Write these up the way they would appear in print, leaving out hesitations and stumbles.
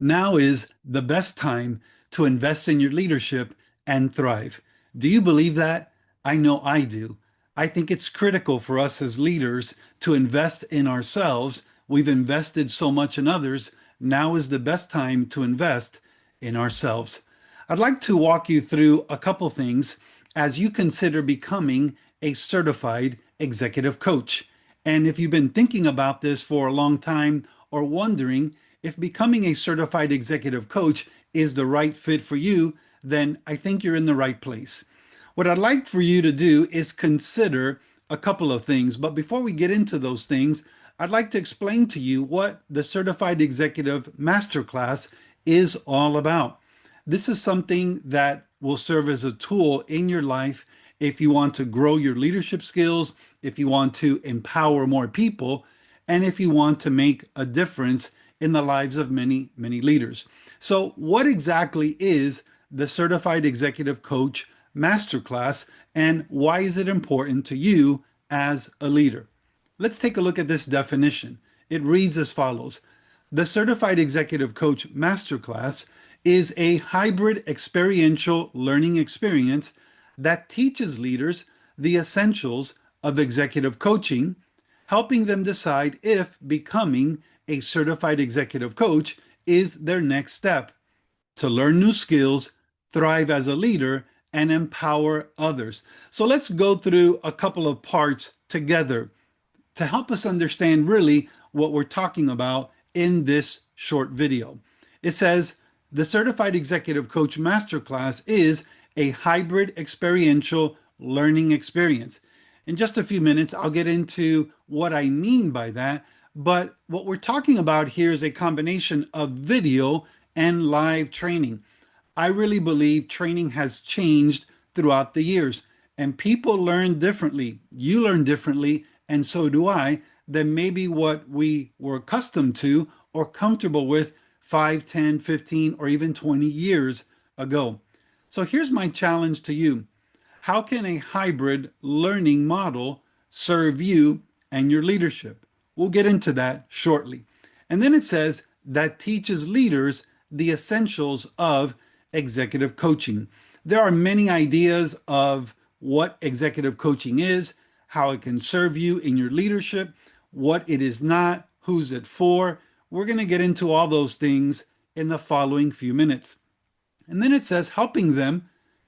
Now is the best time to invest in your leadership and thrive. Do you believe that? I know I do. I think it's critical for us as leaders to invest in ourselves. We've invested so much in others. Now is the best time to invest in ourselves. I'd like to walk you through a couple things as you consider becoming a certified executive coach. And if you've been thinking about this for a long time or wondering if becoming a certified executive coach is the right fit for you, then I think you're in the right place. What I'd like for you to do is consider a couple of things. But before we get into those things, I'd like to explain to you what the Certified Executive Masterclass is all about. This is something that will serve as a tool in your life if you want to grow your leadership skills, if you want to empower more people, and if you want to make a difference in the lives of many, many leaders. So what exactly is the Certified Executive Coach Masterclass, and why is it important to you as a leader? Let's take a look at this definition. It reads as follows. The Certified Executive Coach Masterclass is a hybrid experiential learning experience that teaches leaders the essentials of executive coaching, helping them decide if becoming a certified executive coach is their next step to learn new skills, thrive as a leader, and empower others. So let's go through a couple of parts together to help us understand really what we're talking about in this short video. It says, the Certified Executive Coach Masterclass is a hybrid experiential learning experience. In just a few minutes, I'll get into what I mean by that. But what we're talking about here is a combination of video and live training. I really believe training has changed throughout the years, and people learn differently. You learn differently, and so do I, than maybe what we were accustomed to or comfortable with 5, 10, 15, or even 20 years ago. So here's my challenge to you. How can a hybrid learning model serve you and your leadership? We'll get into that shortly. And then it says that teaches leaders the essentials of executive coaching. There are many ideas of what executive coaching is, how it can serve you in your leadership, what it is not, who's it for. We're going to get into all those things in the following few minutes. And then it says helping them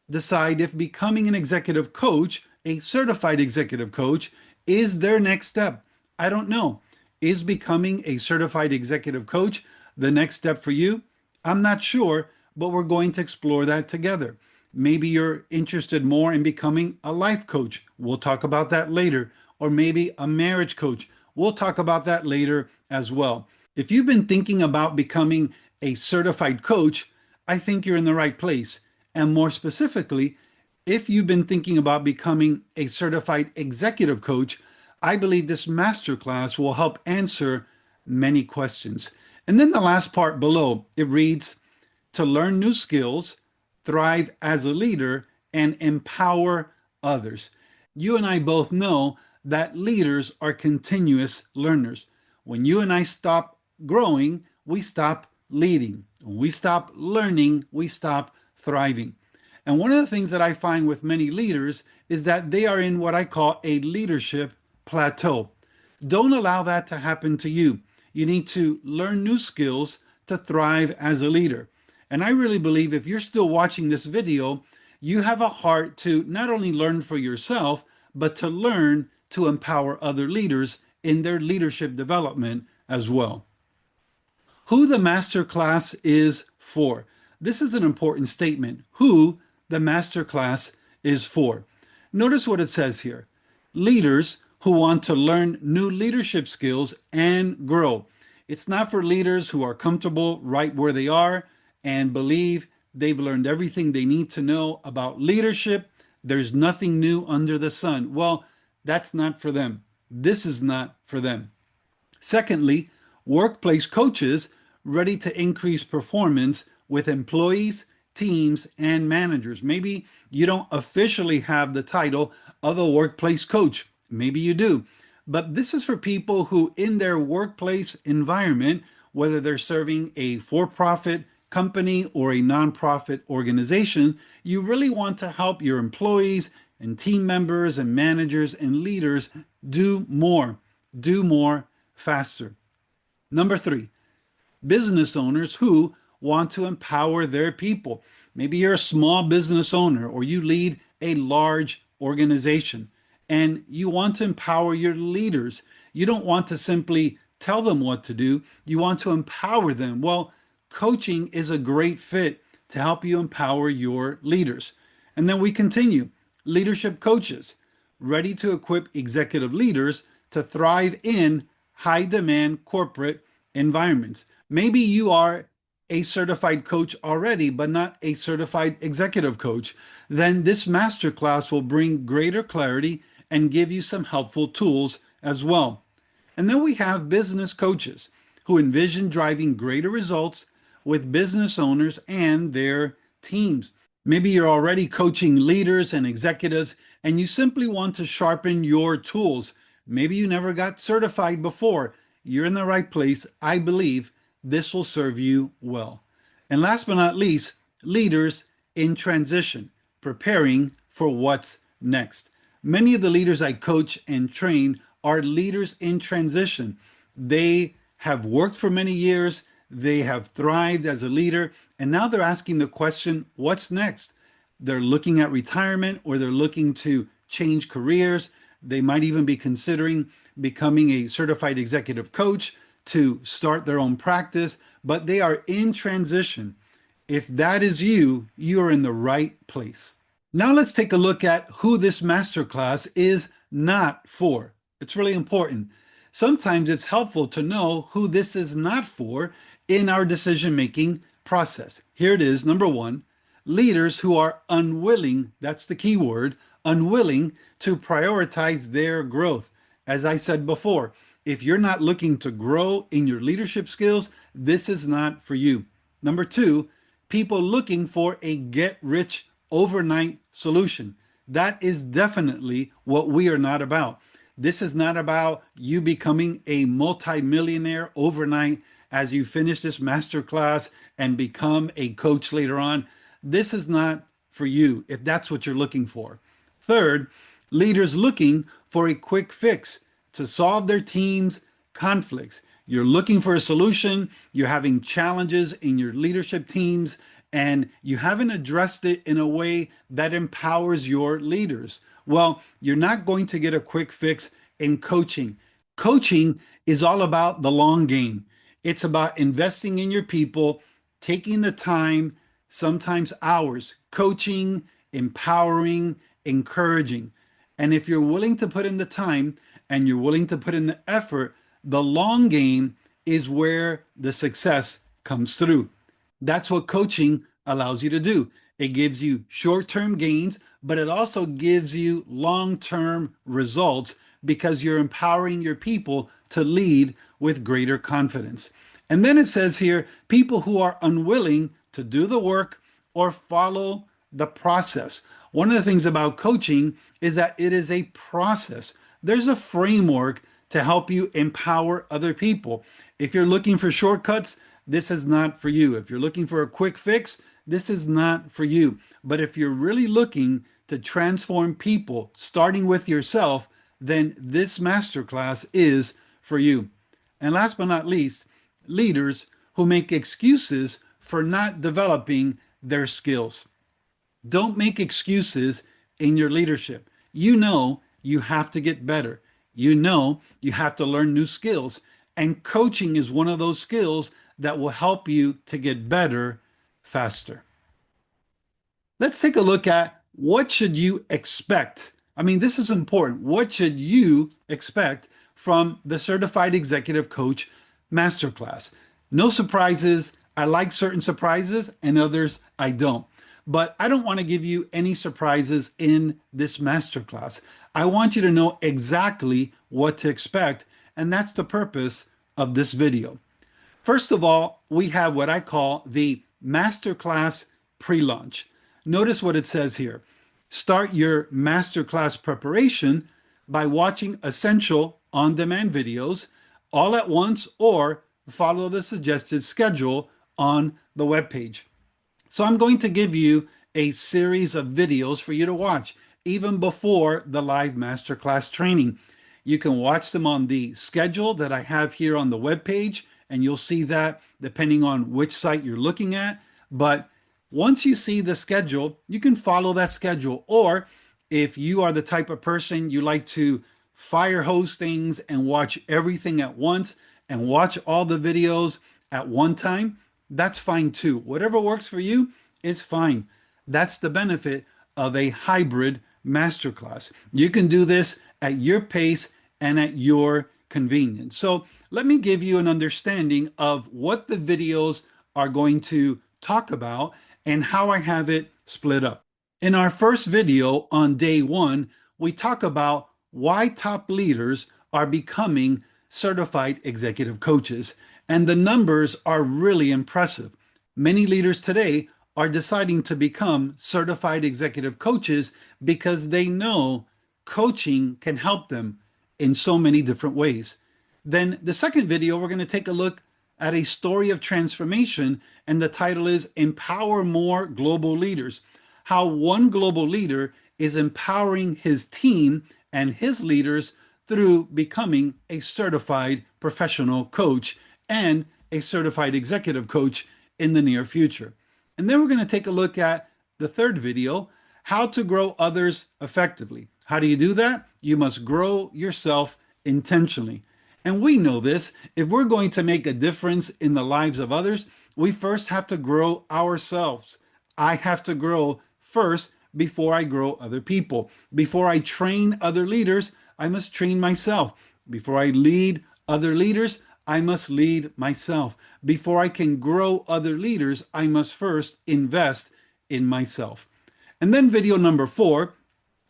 decide if becoming an executive coach, a certified executive coach, is their next step. I don't know. Is becoming a certified executive coach the next step for you? I'm not sure, but we're going to explore that together. Maybe you're interested more in becoming a life coach. We'll talk about that later. Or maybe a marriage coach. We'll talk about that later as well. If you've been thinking about becoming a certified coach, I think you're in the right place. And more specifically, if you've been thinking about becoming a certified executive coach, I believe this masterclass will help answer many questions. And then the last part below, it reads, to learn new skills, thrive as a leader, and empower others. You and I both know that leaders are continuous learners. When you and I stop growing, we stop leading. When we stop learning, we stop thriving. And one of the things that I find with many leaders is that they are in what I call a leadership plateau. Don't allow that to happen to you. You need to learn new skills to thrive as a leader. And I really believe if you're still watching this video, you have a heart to not only learn for yourself, but to learn to empower other leaders in their leadership development as well. Who the masterclass is for. This is an important statement. Who the masterclass is for. Notice what it says here. Leaders who want to learn new leadership skills and grow. It's not for leaders who are comfortable right where they are and believe they've learned everything they need to know about leadership. There's nothing new under the sun. Well, that's not for them. This is not for them. Secondly, workplace coaches ready to increase performance with employees, teams, and managers. Maybe you don't officially have the title of a workplace coach. Maybe you do. But this is for people who in their workplace environment whether they're serving a for-profit company or a nonprofit organization, you really want to help your employees and team members and managers and leaders do more faster. Number three, business owners who want to empower their people. Maybe you're a small business owner or you lead a large organization and you want to empower your leaders. You don't want to simply tell them what to do, you want to empower them. Well, coaching is a great fit to help you empower your leaders. And then we continue. Leadership coaches, ready to equip executive leaders to thrive in high demand corporate environments. Maybe you are a certified coach already, but not a certified executive coach. Then this masterclass will bring greater clarity and give you some helpful tools as well. And then we have business coaches who envision driving greater results with business owners and their teams. Maybe you're already coaching leaders and executives and you simply want to sharpen your tools. Maybe you never got certified before. You're in the right place. I believe this will serve you well. And last but not least, leaders in transition, preparing for what's next. Many of the leaders I coach and train are leaders in transition. They have worked for many years, they have thrived as a leader, and now they're asking the question, what's next? They're looking at retirement or they're looking to change careers. They might even be considering becoming a certified executive coach to start their own practice, but they are in transition. If that is you, you are in the right place. Now let's take a look at who this masterclass is not for. It's really important. Sometimes it's helpful to know who this is not for in our decision-making process. Here it is, number one, leaders who are unwilling, that's the key word, unwilling to prioritize their growth. As I said before, if you're not looking to grow in your leadership skills, this is not for you. Number two, people looking for a get-rich overnight solution. That is definitely what we are not about. This is not about you becoming a multimillionaire overnight as you finish this masterclass and become a coach later on. This is not for you if that's what you're looking for. Third, leaders looking for a quick fix to solve their team's conflicts. You're looking for a solution, you're having challenges in your leadership teams, and you haven't addressed it in a way that empowers your leaders. Well, you're not going to get a quick fix in coaching. Coaching is all about the long game. It's about investing in your people, taking the time, sometimes hours, coaching, empowering, encouraging. And if you're willing to put in the time and you're willing to put in the effort, the long game is where the success comes through. That's what coaching allows you to do. It gives you short-term gains, but it also gives you long-term results because you're empowering your people to lead with greater confidence. And then it says here, people who are unwilling to do the work or follow the process. One of the things about coaching is that it is a process. There's a framework to help you empower other people. If you're looking for shortcuts, this is not for you. If you're looking for a quick fix, this is not for you. But if you're really looking to transform people, starting with yourself, then this masterclass is for you. And last but not least, leaders who make excuses for not developing their skills. Don't make excuses in your leadership. You know you have to get better. You know you have to learn new skills. And coaching is one of those skills that will help you to get better faster. Let's take a look at what should you expect. I mean, this is important. What should you expect from the Certified Executive Coach Masterclass? No surprises. I like certain surprises and others I don't. But I don't want to give you any surprises in this masterclass. I want you to know exactly what to expect, and that's the purpose of this video. First of all, we have what I call the masterclass pre-launch. Notice what it says here. Start your masterclass preparation by watching essential on-demand videos all at once or follow the suggested schedule on the webpage. So I'm going to give you a series of videos for you to watch even before the live masterclass training. You can watch them on the schedule that I have here on the webpage, and you'll see that depending on which site you're looking at. But once you see the schedule, you can follow that schedule. Or if you are the type of person you like to fire hose things and watch everything at once and watch all the videos at one time, that's fine too. Whatever works for you is fine. That's the benefit of a hybrid masterclass. You can do this at your pace and at your convenience. So let me give you an understanding of what the videos are going to talk about and how I have it split up. In our first video on day one, we talk about why top leaders are becoming certified executive coaches. And the numbers are really impressive. Many leaders today are deciding to become certified executive coaches because they know coaching can help them in so many different ways. Then the second video, we're going to take a look at a story of transformation, and the title is Empower More Global Leaders. How one global leader is empowering his team and his leaders through becoming a certified professional coach and a certified executive coach in the near future. And then we're going to take a look at the third video, how to grow others effectively. How do you do that? You must grow yourself intentionally. And we know this. If we're going to make a difference in the lives of others, we first have to grow ourselves. I have to grow first before I grow other people. Before I train other leaders, I must train myself. Before I lead other leaders, I must lead myself. Before I can grow other leaders, I must first invest in myself. And then video number 4,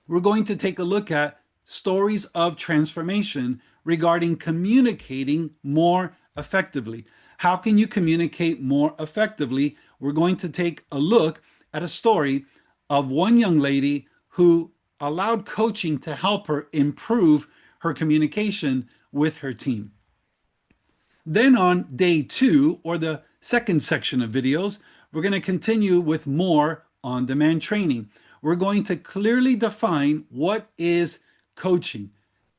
we're going to take a look at stories of transformation regarding communicating more effectively. How can you communicate more effectively? We're going to take a look at a story of one young lady who allowed coaching to help her improve her communication with her team. Then on day 2, or the second section of videos, we're going to continue with more on-demand training. We're going to clearly define what is coaching.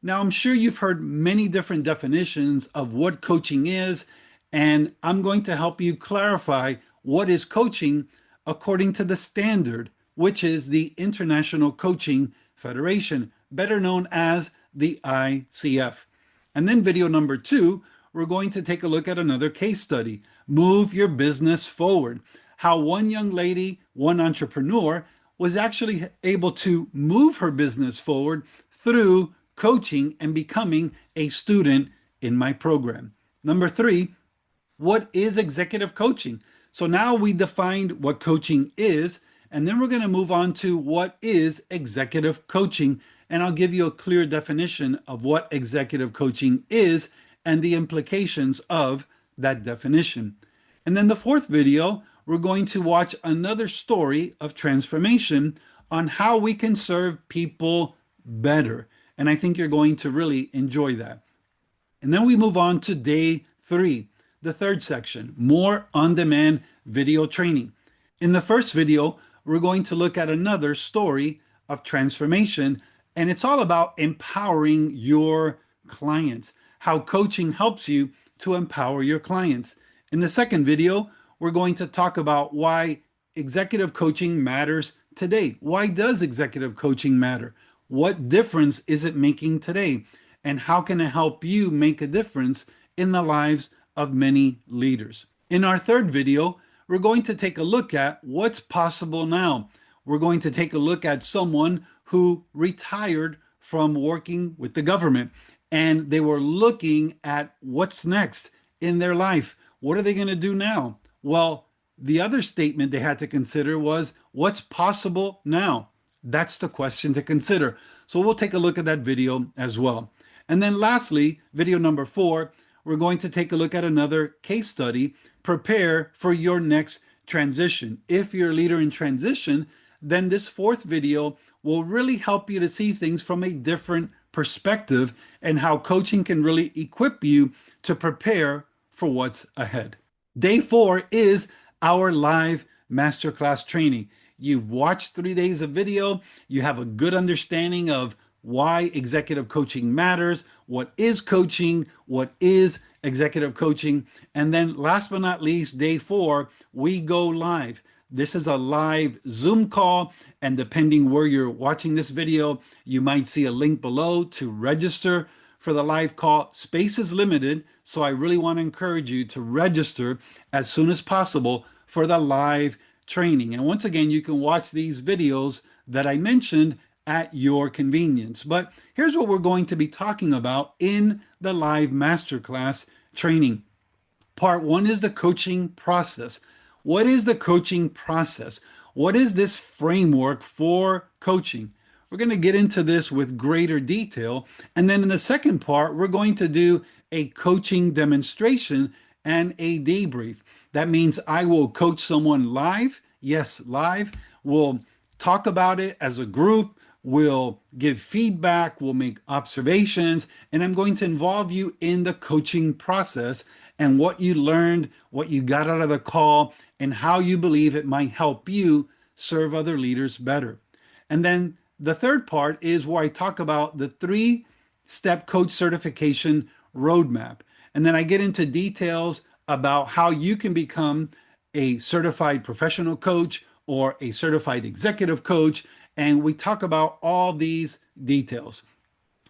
Now, I'm sure you've heard many different definitions of what coaching is, and I'm going to help you clarify what is coaching according to the standard, which is the International Coaching Federation, better known as the ICF. And then video number 2, we're going to take a look at another case study, Move Your Business Forward. How one young lady, one entrepreneur, was actually able to move her business forward through coaching and becoming a student in my program. Number 3, what is executive coaching? So now we defined what coaching is, and then we're going to move on to what is executive coaching. And I'll give you a clear definition of what executive coaching is and the implications of that definition. And then the fourth video, we're going to watch another story of transformation on how we can serve people better. And I think you're going to really enjoy that. And then we move on to day 3, the third section, more on-demand video training. In the first video, we're going to look at another story of transformation, and it's all about empowering your clients, how coaching helps you to empower your clients. In the second video, we're going to talk about why executive coaching matters today. Why does executive coaching matter? What difference is it making today? And how can it help you make a difference in the lives of many leaders? In our third video, we're going to take a look at what's possible now. We're going to take a look at someone who retired from working with the government, and they were looking at what's next in their life. What are they going to do now? Well, the other statement they had to consider was, what's possible now? That's the question to consider. So we'll take a look at that video as well. And then lastly, video number 4, we're going to take a look at another case study, prepare for your next transition. If you're a leader in transition, then this fourth video will really help you to see things from a different perspective and how coaching can really equip you to prepare for what's ahead. Day 4 is our live masterclass training. You've watched 3 days of video. You have a good understanding of why executive coaching matters, what is coaching, what is executive coaching. And then last but not least, day 4, we go live. This is a live Zoom call, and depending where you're watching this video, you might see a link below to register for the live call. Space is limited, so I really want to encourage you to register as soon as possible for the live training. And once again, you can watch these videos that I mentioned at your convenience. But here's what we're going to be talking about in the live masterclass training. Part 1 is the coaching process. What is the coaching process? What is this framework for coaching? We're going to get into this with greater detail. And then in the second part, we're going to do a coaching demonstration and a debrief. That means I will coach someone live. Yes, live. We'll talk about it as a group. We'll give feedback. We'll make observations. And I'm going to involve you in the coaching process and what you learned, what you got out of the call, and how you believe it might help you serve other leaders better. And then the third part is where I talk about the 3-step coach certification roadmap. And then I get into details about how you can become a certified professional coach or a certified executive coach. And we talk about all these details.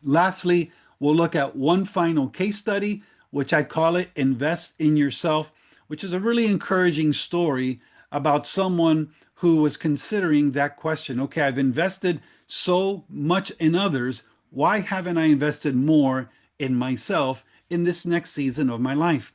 Lastly, we'll look at one final case study, which I call it Invest in Yourself, which is a really encouraging story about someone who was considering that question. Okay, I've invested so much in others. Why haven't I invested more in myself in this next season of my life?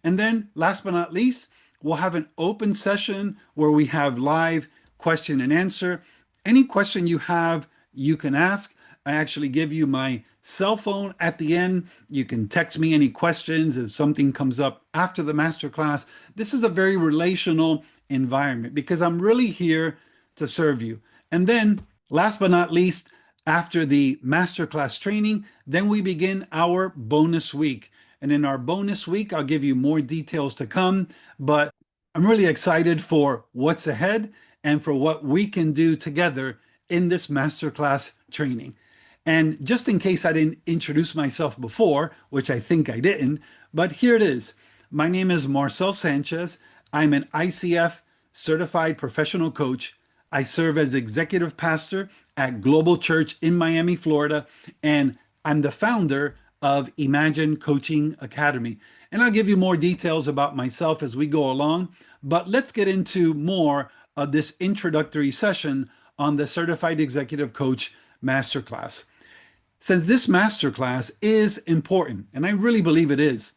And then last but not least, we'll have an open session where we have live question and answer. Any question you have, you can ask. I actually give you my cell phone at the end. You can text me any questions if something comes up after the masterclass. This is a very relational environment because I'm really here to serve you. And then last but not least, after the masterclass training, then we begin our bonus week. And in our bonus week, I'll give you more details to come, but I'm really excited for what's ahead and for what we can do together in this masterclass training. And just in case I didn't introduce myself before, which I think I didn't, but here it is. My name is Marcel Sanchez. I'm an ICF certified professional coach. I serve as executive pastor at Global Church in Miami, Florida, and I'm the founder of Imagine Coaching Academy. And I'll give you more details about myself as we go along, but let's get into more of this introductory session on the Certified Executive Coach Masterclass. Since this masterclass is important, and I really believe it is,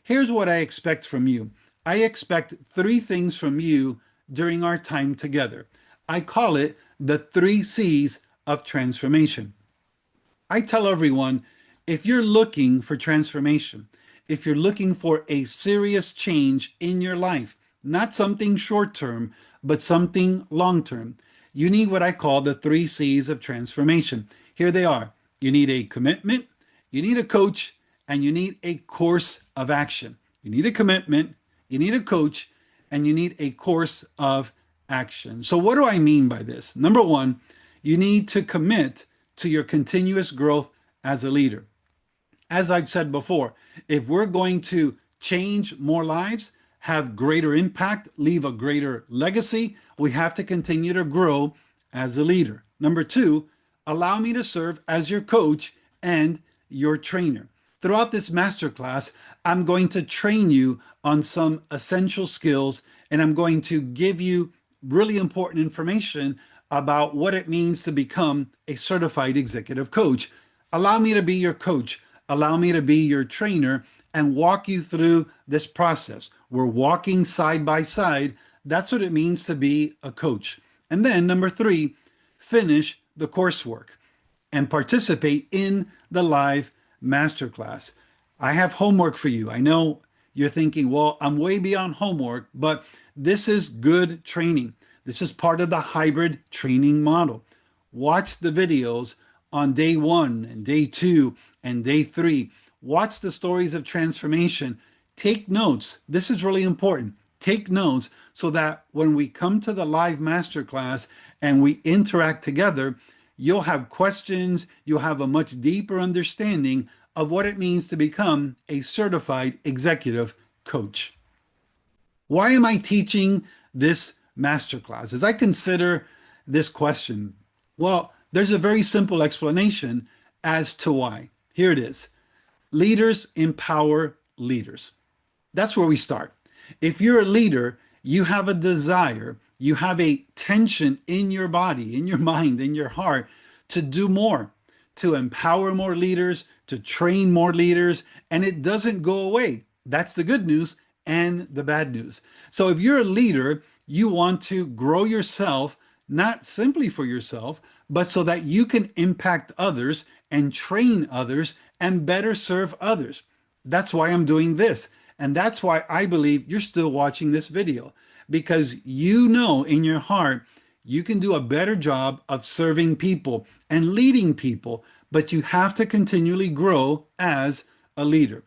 here's what I expect from you. I expect 3 things from you during our time together. I call it the 3 C's of transformation. I tell everyone, if you're looking for transformation, if you're looking for a serious change in your life, not something short-term, but something long-term, you need what I call the 3 C's of transformation. Here they are. You need a commitment, you need a coach, and you need a course of action. You need a commitment, you need a coach, and you need a course of action. So what do I mean by this? Number 1, you need to commit to your continuous growth as a leader. As I've said before, if we're going to change more lives, have greater impact, leave a greater legacy, we have to continue to grow as a leader. Number 2, allow me to serve as your coach and your trainer. Throughout this masterclass, I'm going to train you on some essential skills, and I'm going to give you really important information about what it means to become a certified executive coach. Allow me to be your coach. Allow me to be your trainer and walk you through this process. We're walking side by side. That's what it means to be a coach. And then number 3, finish the coursework and participate in the live masterclass. I have homework for you. I know you're thinking, well, I'm way beyond homework, but this is good training. This is part of the hybrid training model. Watch the videos on day 1 and day 2 and day 3. Watch the stories of transformation. Take notes. This is really important. Take notes so that when we come to the live masterclass and we interact together, you'll have questions, you'll have a much deeper understanding of what it means to become a certified executive coach. Why am I teaching this masterclass? As I consider this question, well, there's a very simple explanation as to why. Here it is. Leaders empower leaders. That's where we start. If you're a leader, you have a desire, you have a tension in your body, in your mind, in your heart to do more, to empower more leaders, to train more leaders, and it doesn't go away. That's the good news and the bad news. So if you're a leader, you want to grow yourself, not simply for yourself, but so that you can impact others and train others and better serve others. That's why I'm doing this. And that's why I believe you're still watching this video, because you know in your heart you can do a better job of serving people and leading people, but you have to continually grow as a leader.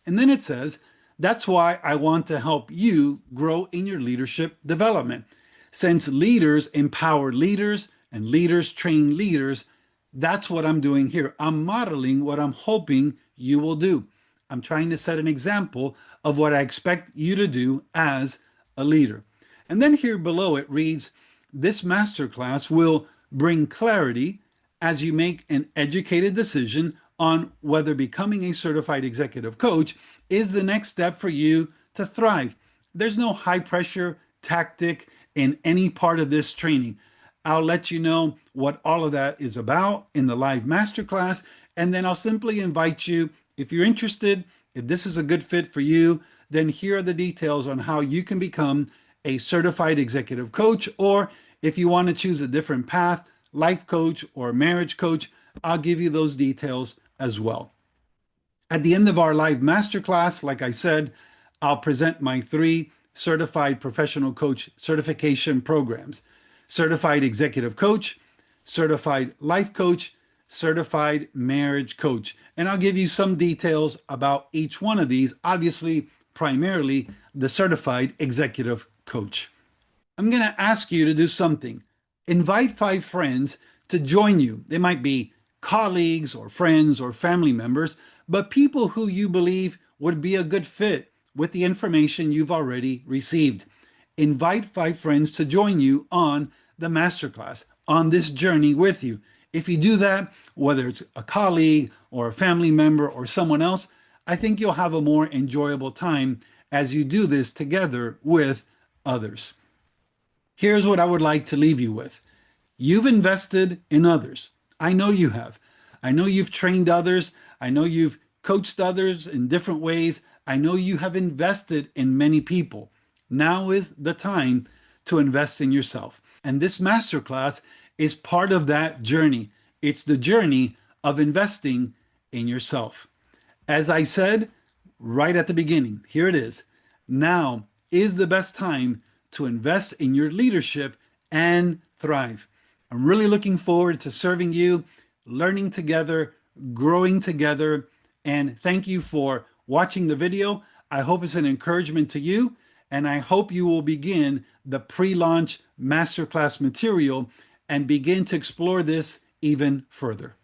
And then it says, that's why I want to help you grow in your leadership development. Since leaders empower leaders and leaders train leaders, that's what I'm doing here. I'm modeling what I'm hoping you will do. I'm trying to set an example of what I expect you to do as a leader. And then here below it reads, this masterclass will bring clarity as you make an educated decision on whether becoming a certified executive coach is the next step for you to thrive. There's no high pressure tactic in any part of this training. I'll let you know what all of that is about in the live masterclass, and then I'll simply invite you, if you're interested, if this is a good fit for you, then here are the details on how you can become a certified executive coach, or if you want to choose a different path, life coach or marriage coach, I'll give you those details as well. At the end of our live masterclass, like I said, I'll present my 3 certified professional coach certification programs: certified executive coach, certified life coach, certified marriage coach. And I'll give you some details about each one of these, obviously, primarily the certified executive coach. I'm going to ask you to do something. Invite 5 friends to join you. They might be colleagues or friends or family members, but people who you believe would be a good fit with the information you've already received. Invite 5 friends to join you on the masterclass, on this journey with you. If you do that, whether it's a colleague or a family member or someone else, I think you'll have a more enjoyable time as you do this together with others. Here's what I would like to leave you with. You've invested in others. I know you have. I know you've trained others. I know you've coached others in different ways. I know you have invested in many people. Now is the time to invest in yourself. And this masterclass is part of that journey. It's the journey of investing in yourself. As I said right at the beginning, here it is. Now is the best time to invest in your leadership and thrive. I'm really looking forward to serving you, learning together, growing together, and thank you for watching the video. I hope it's an encouragement to you, and I hope you will begin the pre-launch masterclass material and begin to explore this even further.